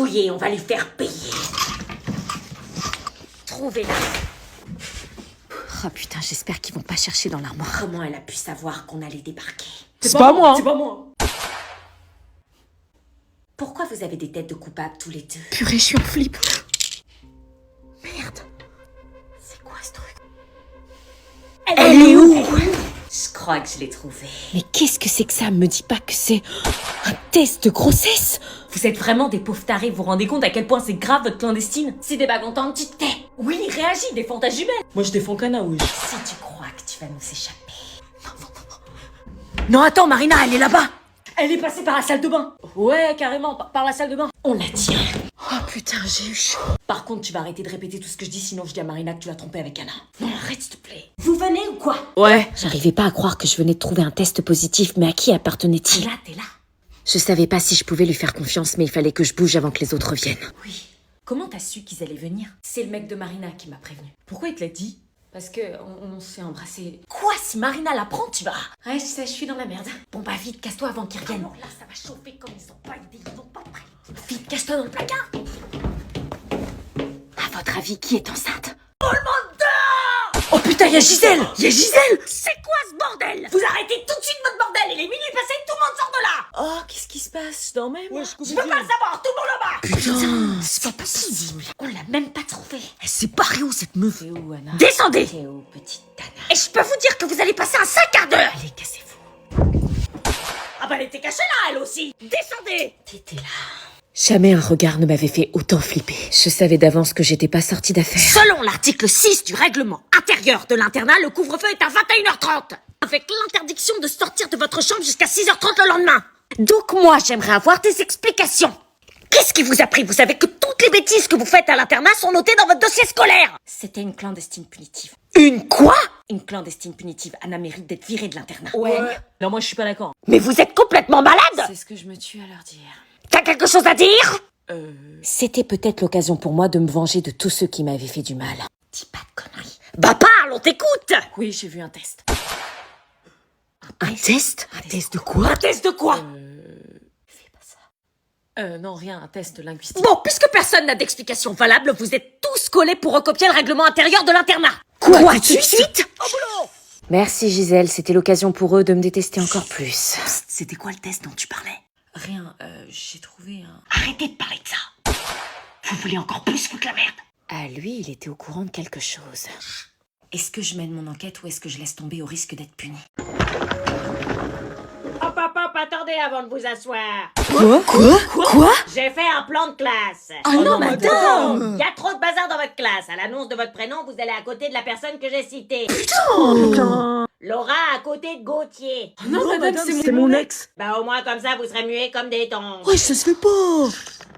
fouiller, on va lui faire payer. Trouvez-la. Oh putain, j'espère qu'ils vont pas chercher dans l'armoire. Comment elle a pu savoir qu'on allait débarquer? C'est pas moi. C'est pas moi. Pourquoi vous avez des têtes de coupables tous les deux? Purée, je suis en flip. Merde. C'est quoi ce truc? Elle est où? Je crois que je l'ai trouvée. Mais qu'est-ce que c'est que ça? Me dis pas que c'est un test de grossesse. Vous êtes vraiment des pauvres tarés, vous vous rendez compte à quel point c'est grave votre clandestine? Si t'es pas contente, tu te tais. Oui, réagis, défends ta jumelle. Moi, je défends Kana, oui. Si tu crois que tu vas nous échapper. Non, attends, Marina, elle est là-bas. Elle est passée par la salle de bain. Ouais, carrément, par la salle de bain. On la tient. Oh putain, j'ai eu chaud. Par contre, tu vas arrêter de répéter tout ce que je dis, sinon je dis à Marina que tu l'as trompée avec Anna. Non, arrête s'il te plaît. Vous venez ou quoi? Ouais. J'arrivais pas à croire que je venais de trouver un test positif, mais à qui appartenait-il? T'es là. Je savais pas si je pouvais lui faire confiance, mais il fallait que je bouge avant que les autres viennent. Oui. Comment t'as su qu'ils allaient venir? C'est le mec de Marina qui m'a prévenu. Pourquoi il te l'a dit? Parce que on s'est embrassé. Quoi? Si Marina l'apprend, tu vas. Ouais, je sais, je suis dans la merde. Bon bah vite, casse-toi avant qu'ils reviennent. Non, là, ça va chauffer comme ils ont pas idée, ils ont pas prêt. Vite, casse-toi dans le placard. À votre avis, qui est enceinte? Oh putain, y'a Gisèle! Y'a Gisèle! C'est quoi ce bordel? Vous arrêtez tout de suite votre bordel. Il est minuit passé, tout le monde sort de là. Oh, qu'est-ce qui se passe? Je dormais, moi. Je peux pas le savoir, tout le monde là-bas. Putain, c'est pas possible. On l'a même pas trouvé. Elle s'est barrée où, cette meuf? T'es où, Anna? Descendez! T'es où, petite Tana? Et je peux vous dire que vous allez passer un 5 quarts d'heure! Allez, cassez-vous. Ah bah elle était cachée là, elle aussi. Descendez. T'étais là. Jamais un regard ne m'avait fait autant flipper. Je savais d'avance que j'étais pas sortie d'affaire. Selon l'article 6 du règlement intérieur de l'internat, le couvre-feu est à 21h30. Avec l'interdiction de sortir de votre chambre jusqu'à 6h30 le lendemain. Donc moi, j'aimerais avoir des explications. Qu'est-ce qui vous a pris? Vous savez que toutes les bêtises que vous faites à l'internat sont notées dans votre dossier scolaire. C'était une clandestine punitive. Une quoi? Une clandestine punitive. Anna mérite d'être virée de l'internat. Ouais. Non, moi, je suis pas d'accord. Mais vous êtes complètement malade! C'est ce que je me tue à leur dire. T'as quelque chose à dire? Euh... C'était peut-être l'occasion pour moi de me venger de tous ceux qui m'avaient fait du mal. Dis pas de conneries. Bah parle, on t'écoute! Oui, j'ai vu un test. Un test? Un test de quoi? Un test de quoi? Fais pas ça. Non, rien, un test linguistique. Bon, puisque personne n'a d'explication valable, vous êtes tous collés pour recopier le règlement intérieur de l'internat. Quoi, tout de suite? Au boulot. Merci Gisèle, c'était l'occasion pour eux de me détester encore plus. Psst, c'était quoi le test dont tu parlais? Rien, j'ai trouvé un... Arrêtez de parler de ça. Vous voulez encore plus foutre la merde? Ah lui, il était au courant de quelque chose. Est-ce que je mène mon enquête ou est-ce que je laisse tomber au risque d'être puni? Hop, attendez avant de vous asseoir. Quoi? J'ai fait un plan de classe. Ah non, madame! Il y a trop de bazar dans votre classe. À l'annonce de votre prénom, vous allez à côté de la personne que j'ai citée. Putain. Laura à côté de Gauthier. Non, madame, c'est mon ex. Bah au moins comme ça, vous serez muets comme des tongs. Ouais, ça se fait pas.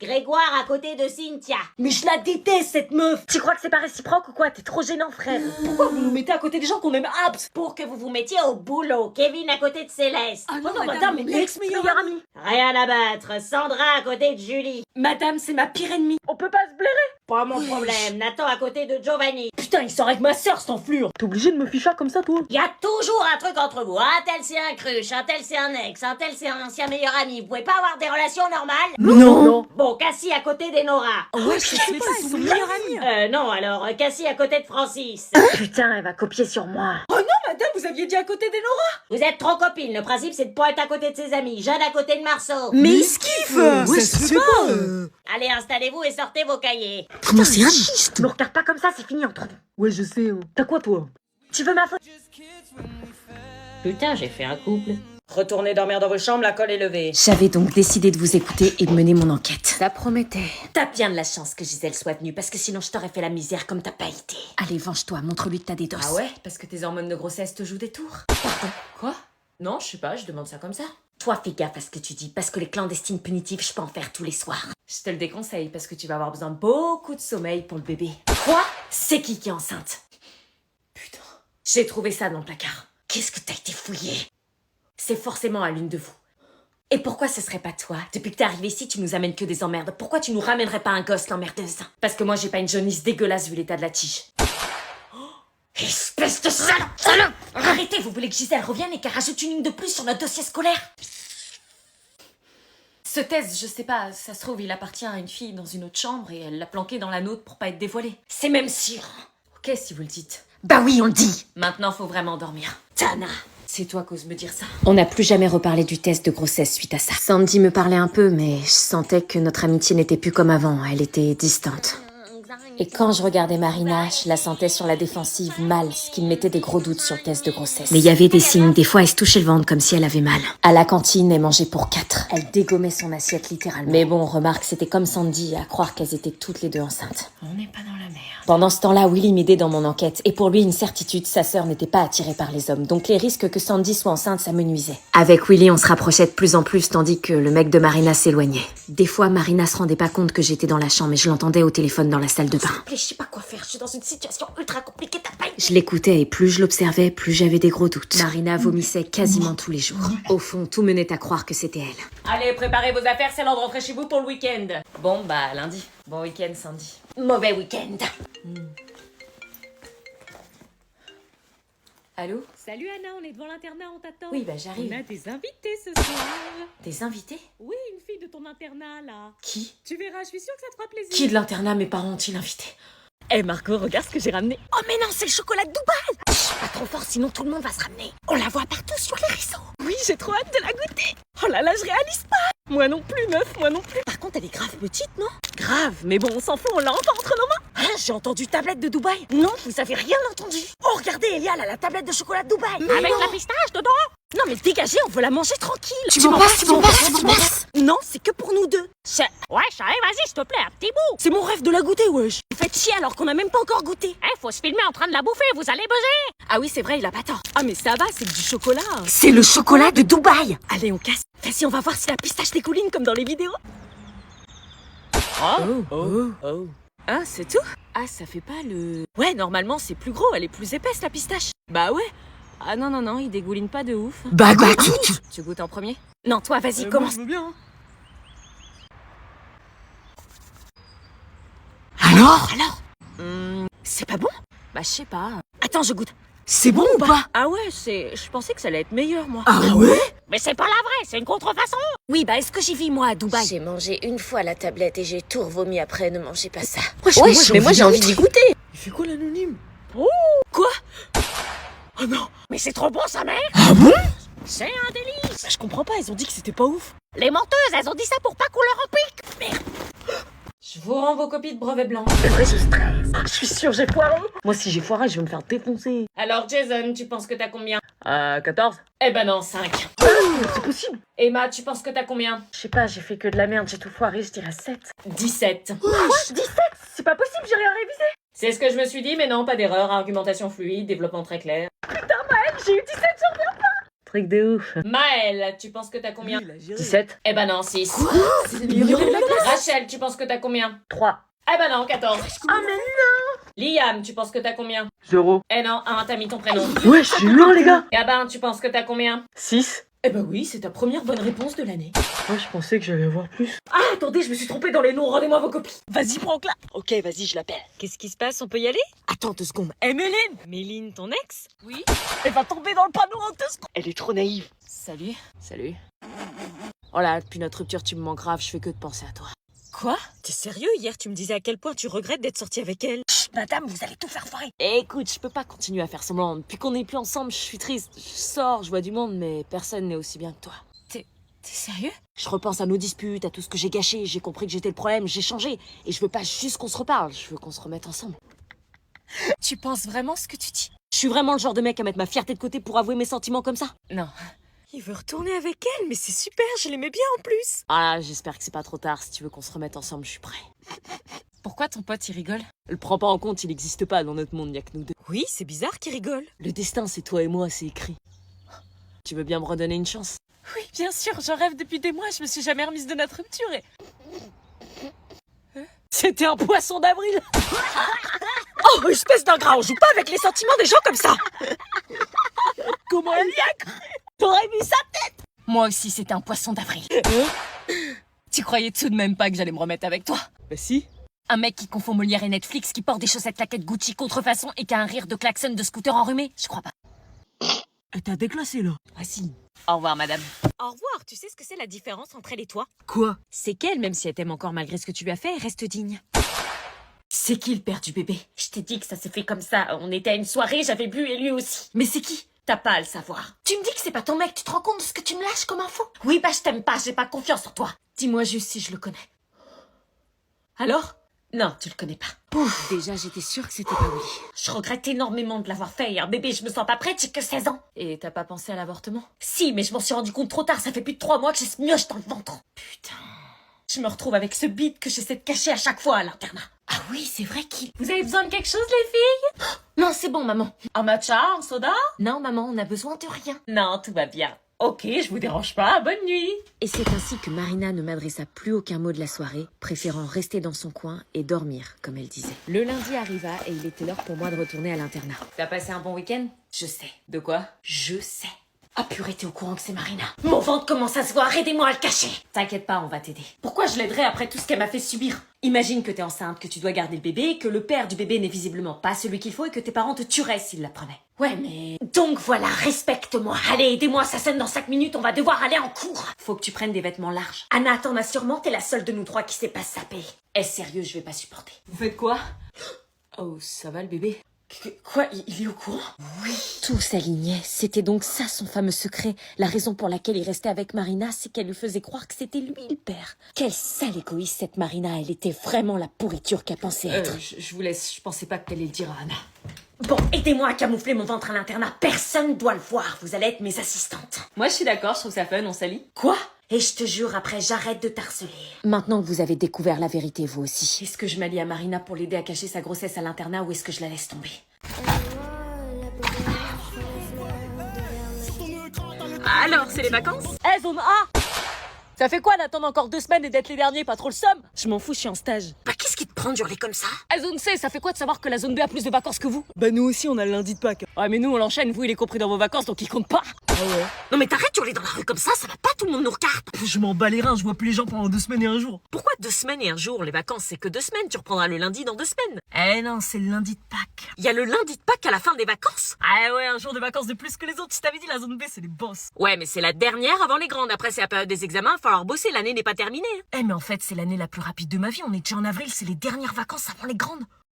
Grégoire à côté de Cynthia. Mais je la déteste, cette meuf. Tu crois que c'est pas réciproque ou quoi? T'es trop gênant, frère. Pourquoi vous nous mettez à côté des gens qu'on aime abs? Pour que vous vous mettiez au boulot. Kevin à côté de Céleste. Ah non, madame, mais l'ex-meilleure amie. Rien à battre. Sandra à côté de Julie. Madame, c'est ma pire ennemie. On peut pas se blairer. Pas mon problème. Nathan à côté de Giovanni. Putain, il sort avec ma sœur, cet enflure. T'es obligé de me ficher comme ça, toi? Il y a toujours un truc entre vous. Un tel c'est un cruche, un tel c'est un ex, un tel c'est un ancien meilleur ami. Vous pouvez pas avoir des relations normales? Non. Bon, Cassie à côté des Nora. Ouais, je sais pas, c'est son meilleur ami. Non, alors, Cassie à côté de Francis. Putain, elle va copier sur moi. Oh non, madame, vous aviez dit à côté des Nora. Vous êtes trop copines. Le principe, c'est de pas être à côté de ses amis. Jeanne à côté de Marceau. Mais il se kiffe. Ouais, ça se fait pas. Allez, installez-vous et sortez vos cahiers. Comment c'est un chiste? Me regarde pas comme ça, c'est fini entre nous. Ouais, je sais. T'as quoi, toi? Tu veux ma photo? Putain, j'ai fait un couple. Retournez dormir dans vos chambres, la colle est levée. J'avais donc décidé de vous écouter et de mener mon enquête. Ça promettait. T'as bien de la chance que Gisèle soit venue, parce que sinon je t'aurais fait la misère comme t'as pas été. Allez, venge-toi, montre-lui que t'as des doses. Ah ouais? Parce que tes hormones de grossesse te jouent des tours? Pardon. Quoi? Non, je sais pas, je demande ça comme ça. Toi, fais gaffe à ce que tu dis, parce que les clandestines punitives, je peux en faire tous les soirs. Je te le déconseille, parce que tu vas avoir besoin de beaucoup de sommeil pour le bébé. Quoi? C'est qui est enceinte? Putain. J'ai trouvé ça dans le placard. Qu'est-ce que t'as été fouillé? C'est forcément à l'une de vous. Et pourquoi ce serait pas toi? Depuis que t'es arrivé ici, tu nous amènes que des emmerdes. Pourquoi tu nous ramènerais pas un gosse, l'emmerdeuse? Parce que moi, j'ai pas une jaunisse dégueulasse vu l'état de la tige. Espèce de salope! Arrêtez, vous voulez que Gisèle revienne et qu'elle rajoute une ligne de plus sur notre dossier scolaire? Ce test, je sais pas, ça se trouve, il appartient à une fille dans une autre chambre et elle l'a planqué dans la nôtre pour pas être dévoilé. C'est même sûr. Ok, si vous le dites. Bah oui, on le dit. Maintenant, faut vraiment dormir. Tana. C'est toi qui oses me dire ça. On n'a plus jamais reparlé du test de grossesse suite à ça. Sandy me parlait un peu, mais je sentais que notre amitié n'était plus comme avant, elle était distante. Et quand je regardais Marina, je la sentais sur la défensive mal, ce qui me mettait des gros doutes sur le test de grossesse. Mais il y avait des signes, des fois elle se touchait le ventre comme si elle avait mal. À la cantine, elle mangeait pour 4. Elle dégommait son assiette littéralement. Mais bon, remarque, c'était comme Sandy, à croire qu'elles étaient toutes les deux enceintes. On n'est pas dans la merde. Pendant ce temps-là, Willy m'aidait dans mon enquête, et pour lui, une certitude, sa sœur n'était pas attirée par les hommes, donc les risques que Sandy soit enceinte, ça me nuisait. Avec Willy, on se rapprochait de plus en plus, tandis que le mec de Marina s'éloignait. Des fois, Marina se rendait pas compte que j'étais dans la chambre, et je l'entendais au téléphone dans la salle de bain. Je sais pas quoi faire, je suis dans une situation ultra compliquée, t'as pas... Je l'écoutais, et plus je l'observais, plus j'avais des gros doutes. Marina vomissait quasiment tous les jours. Au fond, tout menait à croire que c'était elle. Allez, préparez vos affaires, c'est l'heure de rentrer chez vous pour le week-end. Bon, bah, lundi. Bon week-end, Sandy. Mauvais week-end. Allô? Salut Anna, on est devant l'internat, on t'attend. Oui, bah j'arrive. On a des invités ce soir. Des invités? Oui, une fille de ton internat là. Qui? Tu verras, je suis sûre que ça te fera plaisir. Qui de l'internat mes parents ont-ils invité? Eh Marco, regarde ce que j'ai ramené. Oh mais non, c'est le chocolat de Dubaï. Chut, pas trop fort, sinon tout le monde va se ramener. On la voit partout sur les réseaux. Oui, j'ai trop hâte de la goûter. Oh là là, je réalise pas. Moi non plus, meuf, moi non plus. Par contre, elle est grave petite, non? Grave, mais bon, on s'en fout, on l'a enfin entre nos mains. Hein, j'ai entendu tablette de Dubaï. Non, vous avez rien entendu. Oh, regardez, Elia, elle a la tablette de chocolat de Dubaï. Avec la pistache dedans. Non mais dégagez, on veut la manger tranquille. Tu m'en passes, tu m'en passes, tu m'en passes. Non, c'est que pour nous deux. Ouais, allez, vas-y, s'il te plaît, un petit bout. C'est mon rêve de la goûter, wesh. Vous faites chier alors qu'on a même pas encore goûté. Faut se filmer en train de la bouffer, vous allez buzzer. Ah oui, c'est vrai, il a pas tort. Ah mais ça va, c'est que du chocolat. C'est le chocolat de Dubaï. Allez, on casse. Vas-y, on va voir si la pistache dégouline comme dans les vidéos. Oh. Ah, c'est tout? Ah, ça fait pas le... Ouais, normalement, c'est plus gros, elle est plus épaisse, la pistache. Bah ouais. Ah non, il dégouline pas de ouf. Bah Tu goûtes en premier? Non, toi, vas-y, commence. Je veux bien. Alors C'est pas bon? Bah, je sais pas. Attends, je goûte. C'est bon ou pas? Ah ouais, je pensais que ça allait être meilleur, moi. Ah ouais? Mais c'est pas la vraie, c'est une contrefaçon. Oui, bah est-ce que j'y vis, moi, à Dubaï? J'ai mangé une fois la tablette et j'ai tout revomi après, ne mangez pas ça. Wesh, mais moi j'ai envie d'y goûter. Il fait quoi l'anonyme? Quoi? Oh non. Mais c'est trop bon, sa mère. Ah bon? C'est un délice. Bah, je comprends pas, ils ont dit que c'était pas ouf. Les menteuses, elles ont dit ça pour pas qu'on leur en pique. Merde. Je vous rends vos copies de brevet blanc. Je stresse. Je suis sûre, j'ai foiré. Moi, si j'ai foiré, je vais me faire défoncer. Alors, Jason, tu penses que t'as combien? 14. Eh ben non, 5. C'est possible. Emma, tu penses que t'as combien? Je sais pas, j'ai fait que de la merde, j'ai tout foiré, je dirais 7. 17. C'est pas possible, j'ai rien révisé. C'est ce que je me suis dit, mais non, pas d'erreur. Argumentation fluide, développement très clair. J'ai eu 17, j'en reviens pas. Truc de ouf. Maëlle, tu penses que t'as combien? 17. Eh ben non, 6. Rachel, tu penses que t'as combien? 3. Eh ben non, 14. Ah mais Liam, tu penses que t'as combien? 0. Eh non, 1, t'as mis ton prénom. Ouais, je suis loin, les gars. Gabin, tu penses que t'as combien? 6. Eh ben oui, c'est ta première bonne réponse de l'année. Moi, je pensais que j'allais avoir plus. Ah, attendez, je me suis trompée dans les noms, rendez-moi vos copies. Vas-y, Franck, Ok, vas-y, je l'appelle. Qu'est-ce qui se passe? On peut y aller? Attends 2 secondes. Eh Méline! Méline, ton ex? Oui. Elle va tomber dans le panneau en 2 secondes. Elle est trop naïve. Salut. Salut. Oh là, depuis notre rupture, tu me manques grave, je fais que de penser à toi. Quoi? T'es sérieux? Hier, tu me disais à quel point tu regrettes d'être sortie avec elle. Chut, madame, vous allez tout faire foirer. Écoute, je peux pas continuer à faire semblant. Depuis qu'on n'est plus ensemble, je suis triste. Je sors, je vois du monde, mais personne n'est aussi bien que toi. T'es sérieux? Je repense à nos disputes, à tout ce que j'ai gâché, j'ai compris que j'étais le problème, j'ai changé. Et je veux pas juste qu'on se reparle, je veux qu'on se remette ensemble. Tu penses vraiment ce que tu dis? Je suis vraiment le genre de mec à mettre ma fierté de côté pour avouer mes sentiments comme ça. Non. Il veut retourner avec elle, mais c'est super, je l'aimais bien en plus. Ah, j'espère que c'est pas trop tard. Si tu veux qu'on se remette ensemble, je suis prêt. Pourquoi ton pote il rigole? Le prends pas en compte, il n'existe pas dans notre monde, y a que nous deux. Oui, c'est bizarre qu'il rigole. Le destin, c'est toi et moi, c'est écrit. Tu veux bien me redonner une chance? Oui, bien sûr, j'en rêve depuis des mois, je me suis jamais remise de notre rupture et... C'était un poisson d'avril. Oh, espèce d'ingrat, on joue pas avec les sentiments des gens comme ça. Comment elle y a cru? T'aurais vu ça? Moi aussi, c'était un poisson d'avril. Tu croyais tout de même pas que j'allais me remettre avec toi? Bah si. Un mec qui confond Molière et Netflix, qui porte des chaussettes claquettes Gucci contrefaçon et qui a un rire de klaxon de scooter enrhumé? Je crois pas. Elle t'a déclassé, là. Ah si. Au revoir, madame. Au revoir, tu sais ce que c'est la différence entre elle et toi? Quoi? C'est qu'elle, même si elle t'aime encore malgré ce que tu lui as fait, elle reste digne. C'est qui le père du bébé? Je t'ai dit que ça s'est fait comme ça. On était à une soirée, j'avais bu et lui aussi. Mais c'est qui? T'as pas à le savoir. Tu me dis que c'est pas ton mec, tu te rends compte de ce que tu me lâches comme info? Oui, bah je t'aime pas, j'ai pas confiance en toi. Dis-moi juste si je le connais. Alors? Non, tu le connais pas. Ouf, déjà j'étais sûre que c'était pas Willy. Je regrette énormément de l'avoir fait. Un bébé, je me sens pas prête, j'ai que 16 ans. Et t'as pas pensé à l'avortement? Si, mais je m'en suis rendu compte trop tard, ça fait plus de 3 mois que j'ai ce mioche dans le ventre. Putain. Je me retrouve avec ce bide que j'essaie de cacher à chaque fois à l'internat. Ah oui, c'est vrai qu'il... Vous avez besoin de quelque chose, les filles? Non, c'est bon, maman. Un matcha, un soda? Non, maman, on a besoin de rien. Non, tout va bien. Ok, je vous dérange pas, bonne nuit. Et c'est ainsi que Marina ne m'adressa plus aucun mot de la soirée, préférant rester dans son coin et dormir, comme elle disait. Le lundi arriva et il était l'heure pour moi de retourner à l'internat. T'as passé un bon week-end? Je sais, De quoi? je sais. Ah purée, t'es au courant que c'est Marina? Mon ventre commence à se voir, aidez-moi à le cacher. T'inquiète pas, on va t'aider. Pourquoi je l'aiderais après tout ce qu'elle m'a fait subir? Imagine que t'es enceinte, que tu dois garder le bébé, que le père du bébé n'est visiblement pas celui qu'il faut et que tes parents te tueraient s'ils l'apprenaient. Ouais, mais... Donc voilà, respecte-moi. Allez, aidez-moi, ça sonne dans 5 minutes, on va devoir aller en cours. Faut que tu prennes des vêtements larges. Anna, t'en as sûrement, t'es la seule de nous 3 qui sait pas se saper. Est-ce sérieux, je vais pas supporter. Vous faites quoi? Oh, ça va le bébé? Quoi, il est au courant? Tout s'alignait. C'était donc ça son fameux secret. La raison pour laquelle il restait avec Marina, c'est qu'elle lui faisait croire que c'était lui le père. Quelle sale égoïste cette Marina. Elle était vraiment la pourriture qu'elle pensait être. Je vous laisse, je pensais pas que t'allais le dire à Anna. Bon, aidez-moi à camoufler mon ventre à l'internat. Personne doit le voir. Vous allez être mes assistantes. Moi, je suis d'accord, je trouve ça fun, on s'allie. Quoi? Et je te jure, après, j'arrête de t'harceler. Maintenant que vous avez découvert la vérité, vous aussi. Est-ce que je m'allie à Marina pour l'aider à cacher sa grossesse à l'internat ou est-ce que je la laisse tomber? Alors, c'est les vacances? Eh, zone A! Ça fait quoi d'attendre encore 2 semaines et d'être les derniers, pas trop le somme? Je m'en fous, je suis en stage. Bah, qu'est-ce qui te prend d'hurler comme ça? Eh, zone C, ça fait quoi de savoir que la zone B a plus de vacances que vous? Bah nous aussi, on a le lundi de Pâques. Ouais, mais nous, on l'enchaîne, vous, il est compris dans vos vacances, donc il compte pas. Ah ouais? Non mais t'arrêtes d'hurler dans la rue comme ça va pas, tout le monde nous regarde. Je m'en bats les reins, je vois plus les gens pendant 2 semaines et un jour. Pourquoi 2 semaines et un jour? Les vacances, c'est que 2 semaines, tu reprendras le lundi dans 2 semaines. Eh non, c'est le lundi de Pâques. Il y a le lundi de Pâques à la fin des vacances? Ah ouais, un jour de vacances de plus que les autres. Je t'avais dit, la zone B, c'est les boss. Ouais, mais c'est la dernière avant les grandes. Après, c'est la période des examens, il va falloir bosser, l'année n'est pas terminée. Eh mais en fait, c'est l'année la plus rapide de ma vie. On est déjà en avril, c'est les dernières vacances avant les grandes.